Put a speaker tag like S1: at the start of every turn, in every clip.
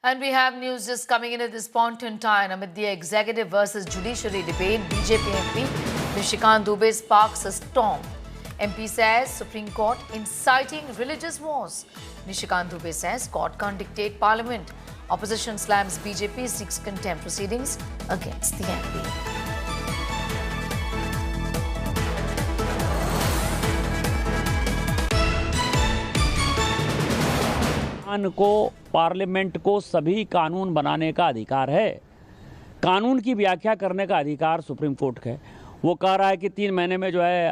S1: And we have news just coming in at this point in time. Amid the executive versus judiciary debate, BJP MP Nishikant Dubey sparks a storm. MP says Supreme Court inciting religious wars. Nishikant Dubey says court can't dictate parliament. Opposition slams BJP, seeks contempt proceedings against the MP.
S2: को parliament को सभी कानून बनाने का अधिकार है। कानून की व्याख्या करने का अधिकार सुप्रीम कोर्ट का है। वो कह रहा है कि 3 महीने में जो है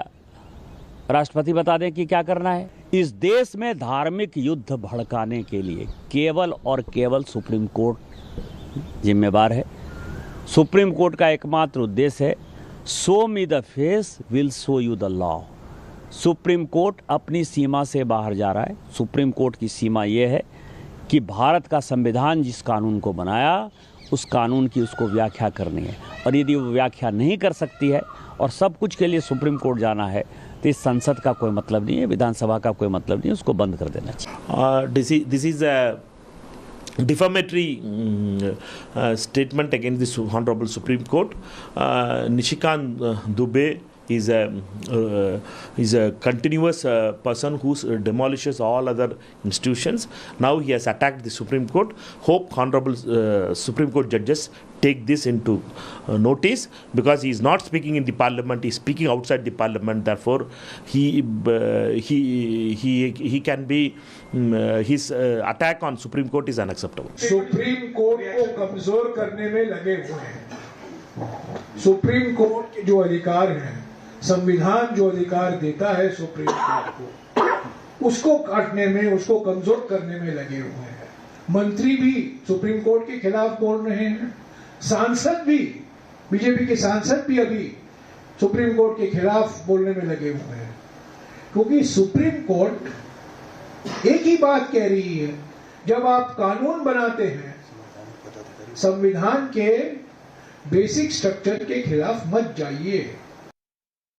S2: राष्ट्रपति बता दें कि क्या करना है। इस देश में धार्मिक युद्ध भड़काने के लिए केवल और केवल सुप्रीम कोर्ट जिम्मेवार है। सुप्रीम कोर्ट का एकमात्र उद्देश्य है show me the face will show you the law. Supreme court अपनी सीमा से बाहर जा रहा है। सुप्रीम कोर्ट की सीमा ये है कि भारत का संविधान जिस कानून को बनाया उस कानून की उसको व्याख्या करनी है, और यदि वो व्याख्या नहीं कर सकती है और सब कुछ के लिए सुप्रीम कोर्ट जाना है तो इस संसद का कोई मतलब नहीं है, विधानसभा का कोई मतलब नहीं है, उसको बंद कर देना चाहिए।
S3: This is a defamatory statement against the Honorable Supreme Court. Nishikant Dubey is a continuous person who demolishes all other institutions. Now he has attacked the Supreme Court. Hope Honorable Supreme Court judges take this into notice, because he is not speaking in the parliament, he is speaking outside the parliament. Therefore he can be his attack on Supreme Court is unacceptable.
S4: Supreme court को कमजोर करने में लगे हुए हैं। Supreme court के जो अधिकार हैं, संविधान जो अधिकार देता है सुप्रीम कोर्ट को, उसको काटने में, उसको कमजोर करने में लगे हुए हैं। मंत्री भी सुप्रीम कोर्ट के खिलाफ बोल रहे हैं, सांसद भी, बीजेपी के सांसद भी अभी सुप्रीम कोर्ट के खिलाफ बोलने में लगे हुए हैं, क्योंकि सुप्रीम कोर्ट एक ही बात कह रही है, जब आप कानून बनाते हैं संविधान के बेसिक स्ट्रक्चर के खिलाफ मत जाइए।